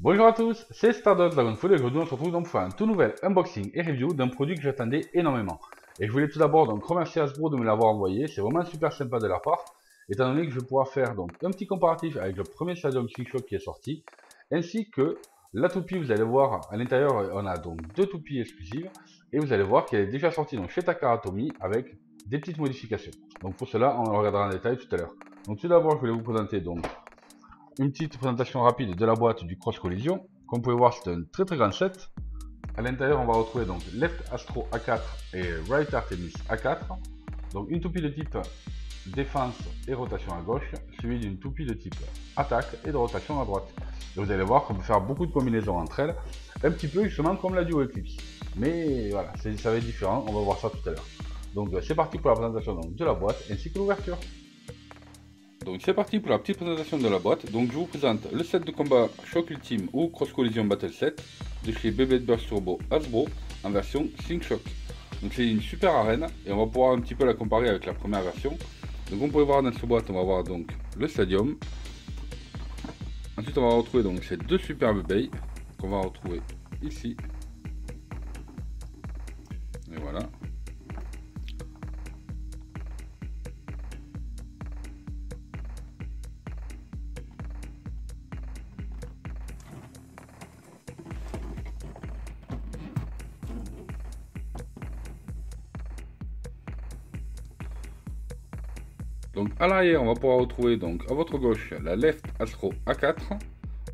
Bonjour à tous, c'est Stardust Dragonfall et aujourd'hui on se retrouve donc pour faire un tout nouvel unboxing et review d'un produit que j'attendais énormément. Et je voulais tout d'abord donc remercier Hasbro de me l'avoir envoyé, c'est vraiment super sympa de leur part, étant donné que je vais pouvoir faire donc un petit comparatif avec le premier Stadium Slingshot qui est sorti, ainsi que la toupie. Vous allez voir à l'intérieur on a donc deux toupies exclusives et vous allez voir qu'elle est déjà sortie donc chez Takara Tomy avec des petites modifications. Donc pour cela on le regardera en détail tout à l'heure. Donc tout d'abord je voulais vous présenter donc une petite présentation rapide de la boîte du Cross Collision. Comme vous pouvez voir, c'est un très grand set. À l'intérieur, on va retrouver donc Left Astro A4 et Right Artemis A4. Donc une toupie de type défense et rotation à gauche, suivie d'une toupie de type attaque et de rotation à droite. Et vous allez voir qu'on peut faire beaucoup de combinaisons entre elles, un petit peu justement comme la Duo Eclipse. Mais voilà, ça va être différent, on va voir ça tout à l'heure. Donc c'est parti pour la présentation donc, de la boîte ainsi que l'ouverture. Donc c'est parti pour la petite présentation de la boîte. Donc je vous présente le set de combat Shock Ultime ou Cross Collision Battle Set de chez Beyblade Burst Turbo Hasbro en version Slingshock. Donc c'est une super arène et on va pouvoir un petit peu la comparer avec la première version. Donc on peut voir dans cette boîte, on va voir donc le Stadium. Ensuite on va retrouver donc ces deux superbes bays qu'on va retrouver ici. Et voilà. Donc à l'arrière, on va pouvoir retrouver donc à votre gauche la Left Astro A4,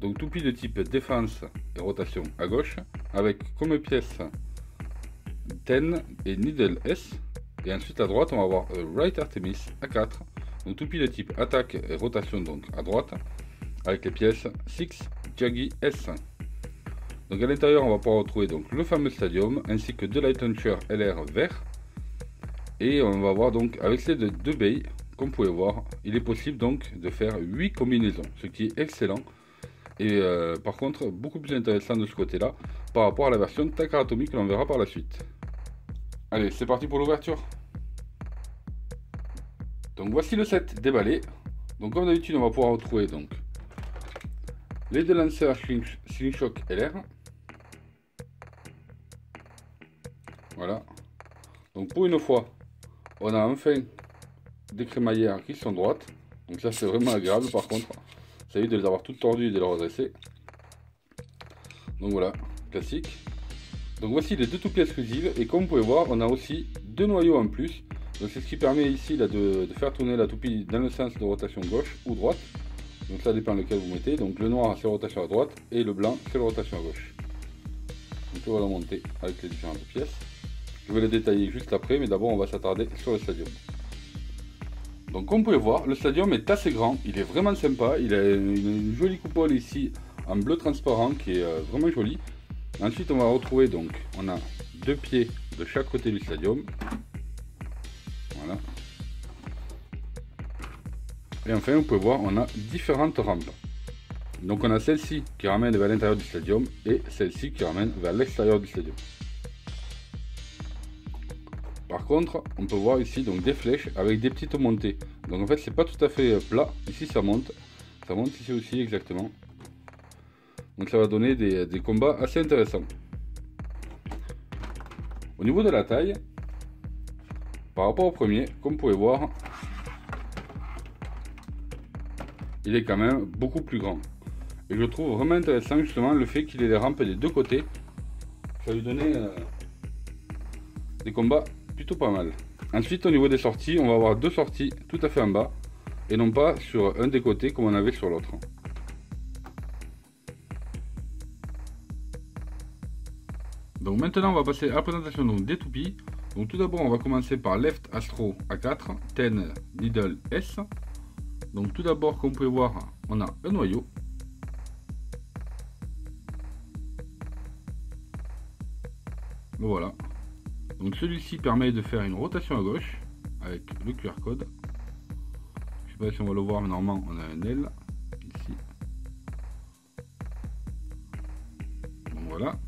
donc toupie de type défense et rotation à gauche, avec comme pièce Ten et Needle S. Et ensuite à droite, on va avoir Right Artemis A4, donc toupie de type attaque et rotation donc à droite, avec les pièces Six Jaggy S. Donc à l'intérieur, on va pouvoir retrouver donc le fameux Stadium ainsi que deux Light Launcher LR vert. Et on va voir donc avec ces deux bays. Comme vous pouvez voir, il est possible donc de faire 8 combinaisons, ce qui est excellent. Et par contre, beaucoup plus intéressant de ce côté-là, par rapport à la version Takara Tomy que l'on verra par la suite. Allez, c'est parti pour l'ouverture. Donc voici le set déballé. Donc comme d'habitude, on va pouvoir retrouver donc les deux lanceurs Slingshock LR. Voilà. Donc pour une fois, on a enfin des crémaillères qui sont droites, donc ça c'est vraiment agréable. Par contre, ça évite de les avoir toutes tordues et de les redresser. Donc voilà, classique. Donc voici les deux toupies exclusives, et comme vous pouvez voir, on a aussi deux noyaux en plus. Donc c'est ce qui permet ici là, de faire tourner la toupie dans le sens de rotation gauche ou droite. Donc ça dépend lequel vous mettez. Donc le noir c'est la rotation à droite et le blanc c'est la rotation à gauche. Donc on va la monter avec les différentes pièces. Je vais les détailler juste après, mais d'abord on va s'attarder sur le Stadium. Donc comme vous pouvez voir, le Stadium est assez grand, il est vraiment sympa, il a une jolie coupole ici en bleu transparent qui est vraiment jolie. Ensuite on va retrouver donc, on a deux pieds de chaque côté du Stadium. Voilà. Et enfin vous pouvez voir, on a différentes rampes. Donc on a celle-ci qui ramène vers l'intérieur du Stadium et celle-ci qui ramène vers l'extérieur du Stadium. Par contre, on peut voir ici donc des flèches avec des petites montées. Donc en fait, c'est pas tout à fait plat. Ici, ça monte ici aussi exactement. Donc ça va donner des combats assez intéressants. Au niveau de la taille, par rapport au premier, comme vous pouvez voir, il est quand même beaucoup plus grand. Et je trouve vraiment intéressant justement le fait qu'il ait les rampes des deux côtés. Ça va lui donner des combats plutôt pas mal. Ensuite au niveau des sorties, on va avoir deux sorties tout à fait en bas et non pas sur un des côtés comme on avait sur l'autre. Donc maintenant on va passer à la présentation donc, des toupies. Donc tout d'abord on va commencer par Left Astro A4 Ten Needle S. Donc tout d'abord comme vous pouvez voir, on a un noyau. Voilà. Donc celui-ci permet de faire une rotation à gauche avec le QR code. Je sais pas si on va le voir, mais normalement on a un L ici. Donc voilà.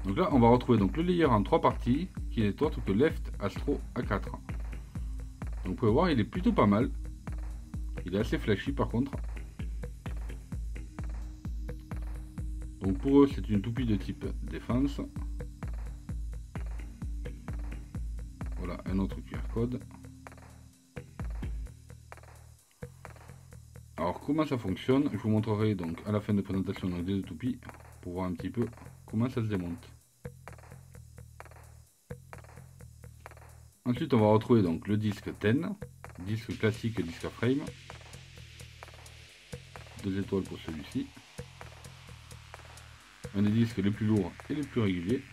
Donc là on va retrouver donc le layer en trois parties qui n'est autre que Left Astro A4. Donc vous pouvez voir, il est plutôt pas mal. Il est assez flashy par contre. Donc pour eux, c'est une toupie de type défense. Voilà, un autre QR code. Alors comment ça fonctionne, je vous montrerai donc à la fin de présentation des deux toupies pour voir un petit peu comment ça se démonte. Ensuite on va retrouver donc le disque 10, disque classique et disque à frame. 2 étoiles pour celui-ci. Un des disques les plus lourds et les plus réguliers.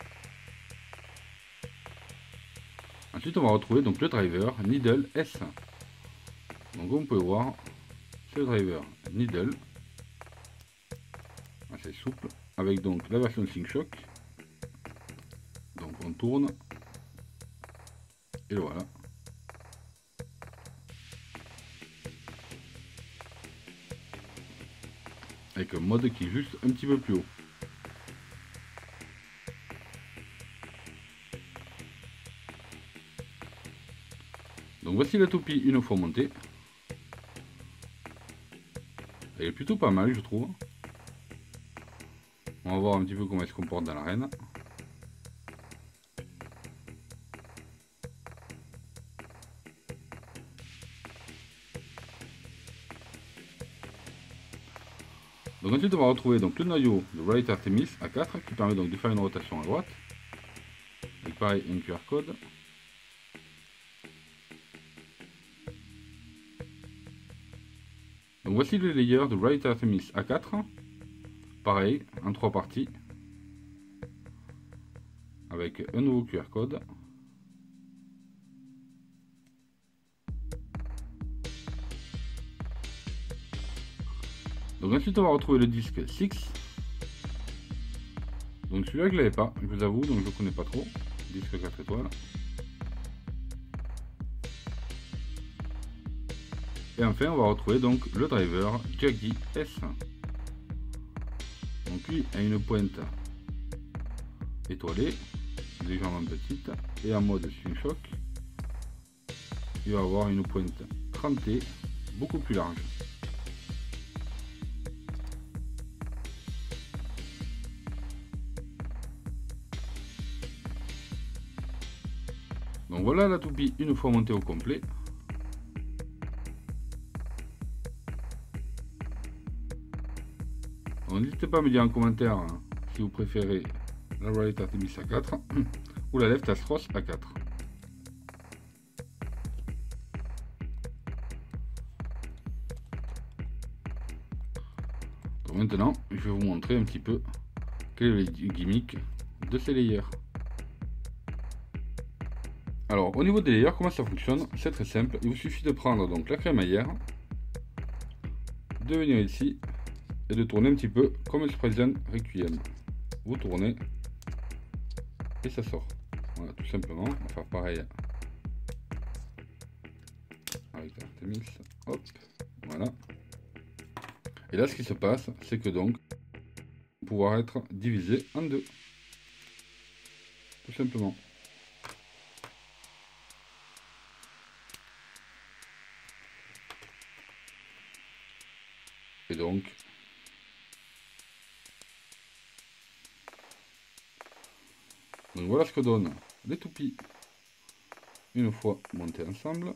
Ensuite on va retrouver donc le driver Needle S. Donc comme vous pouvez voir, c'est le driver Needle, assez souple, avec donc la version Sync-Shock. Donc on tourne, et le voilà. Avec un mode qui est juste un petit peu plus haut. Donc voici la toupie une fois montée. Elle est plutôt pas mal je trouve. On va voir un petit peu comment elle se comporte dans l'arène. Donc ensuite on va retrouver donc le noyau de Wright Artemis A4 qui permet donc de faire une rotation à droite. Avec pareil un QR code. Donc voici le layer de Wright Artemis A4. Pareil, en 3 parties. Avec un nouveau QR code. Donc ensuite on va retrouver le disque 6. Donc celui-là je l'avais pas, je vous avoue, donc je ne connais pas trop. Disque 4 étoiles. Et enfin on va retrouver donc le driver Jaggi S. Donc lui a une pointe étoilée, légèrement petite, et en mode Sync-Shock, il va avoir une pointe crantée, beaucoup plus large. Donc voilà la toupie une fois montée au complet. N'hésitez pas à me dire en commentaire hein, si vous préférez la Wright Artemis A4 ou la Left Astros A4. Donc maintenant, je vais vous montrer un petit peu quel est le gimmick de ces layers. Alors au niveau des layers, comment ça fonctionne? C'est très simple, il vous suffit de prendre donc la crémaillère, de venir ici et de tourner un petit peu comme le Sprayzen Requiem. Vous tournez et ça sort. Voilà, tout simplement. On va faire pareil avec l'Artemis. Hop, voilà. Et là, ce qui se passe, c'est que donc, pouvoir être divisé en deux. Tout simplement. Et donc, voilà ce que donnent les toupies une fois montés ensemble.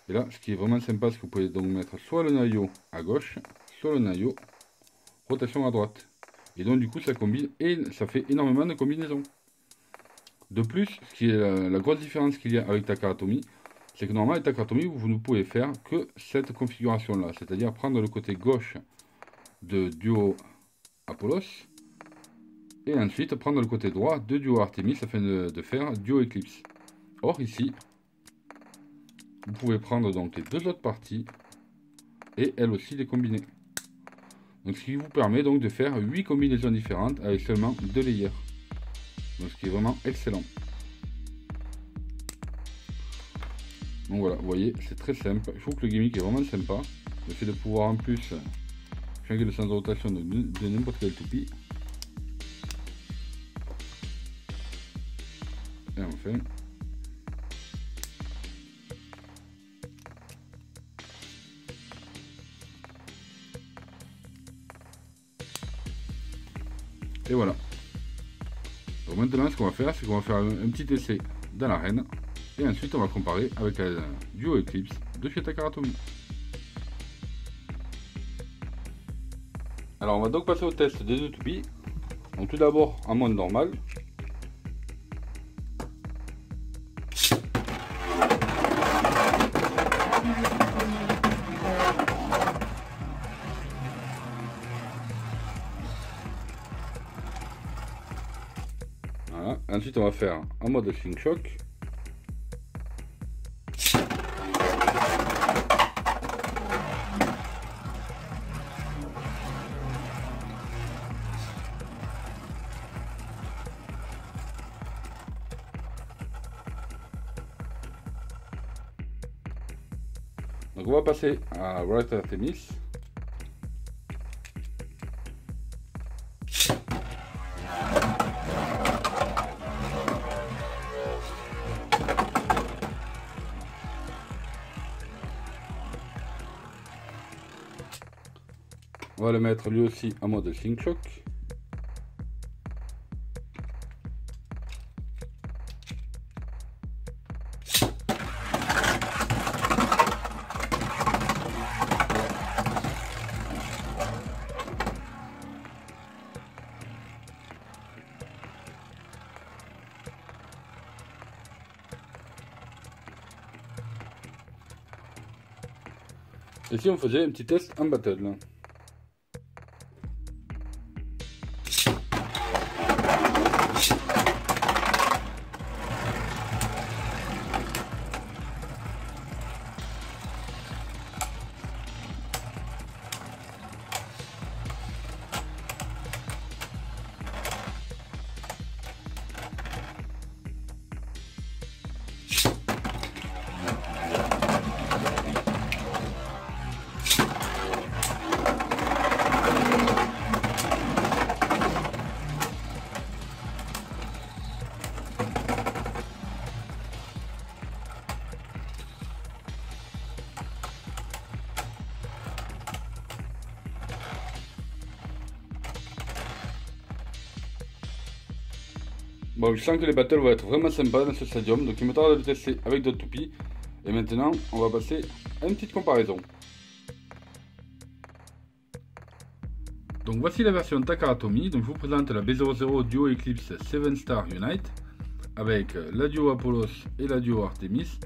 Et là, ce qui est vraiment sympa, c'est que vous pouvez donc mettre soit le noyau à gauche, soit le noyau rotation à droite. Et donc du coup, ça combine et ça fait énormément de combinaisons. De plus, ce qui est la grosse différence qu'il y a avec Takara Tomy, c'est que normalement avec Takara Tomy, vous ne pouvez faire que cette configuration là, c'est-à-dire prendre le côté gauche de Duo Apollos et ensuite prendre le côté droit de Duo Artemis afin de faire Duo Eclipse. Or ici, vous pouvez prendre donc les deux autres parties et elles aussi les combiner. Donc ce qui vous permet donc de faire 8 combinaisons différentes avec seulement 2 layers. Donc ce qui est vraiment excellent. Donc voilà, vous voyez, c'est très simple. Je trouve que le gimmick est vraiment sympa. Le fait de pouvoir en plus changer le sens de rotation de n'importe quelle toupie. Et enfin, Et voilà. Donc maintenant ce qu'on va faire, c'est qu'on va faire un petit essai dans l'arène. Et ensuite on va comparer avec la Duo Eclipse de chez Takara Tomy. Alors on va donc passer au test des deux toupies. Donc tout d'abord en mode normal. Voilà. Ensuite on va faire en mode Slingshot. Donc on va passer à Roller Artemis. On va le mettre lui aussi en mode Slingshot. Et si on faisait un petit test en battle. Bon, je sens que les battles vont être vraiment sympas dans ce stadium, donc il me tarde de le tester avec d'autres toupies. Et maintenant, on va passer à une petite comparaison. Donc voici la version Takara Tomy. Donc je vous présente la B00 Duo Eclipse 7 Star Unite avec la Duo Apollos et la Duo Artemis.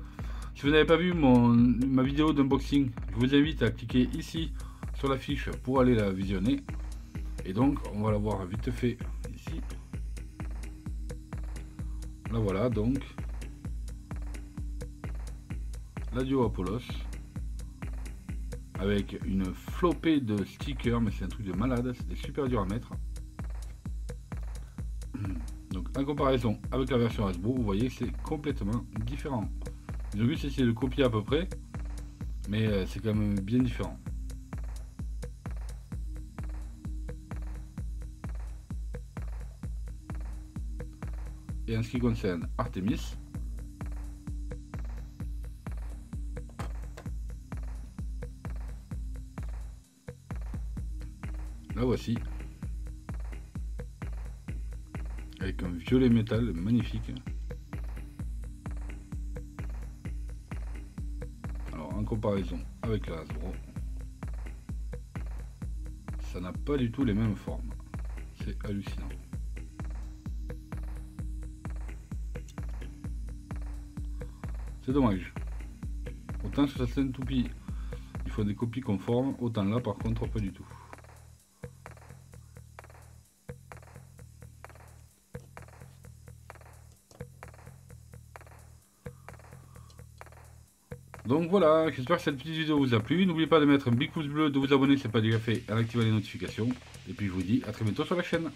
Si vous n'avez pas vu ma vidéo d'unboxing, je vous invite à cliquer ici sur la fiche pour aller la visionner. Et donc on va la voir vite fait ici. Là voilà donc la Duo Apollos avec une flopée de stickers, mais c'est un truc de malade, c'est super dur à mettre. Donc en comparaison avec la version Hasbro, vous voyez que c'est complètement différent. Ils ont juste essayé de copier à peu près, mais c'est quand même bien différent. Et en ce qui concerne Artemis, la voici, avec un violet métal magnifique. Alors en comparaison avec la Hasbro, ça n'a pas du tout les mêmes formes, c'est hallucinant. C'est dommage. Autant sur certaines toupies, il faut des copies conformes, autant là par contre pas du tout. Donc voilà, j'espère que cette petite vidéo vous a plu. N'oubliez pas de mettre un big pouce bleu, de vous abonner si ce n'est pas déjà fait, en activant les notifications. Et puis je vous dis à très bientôt sur la chaîne.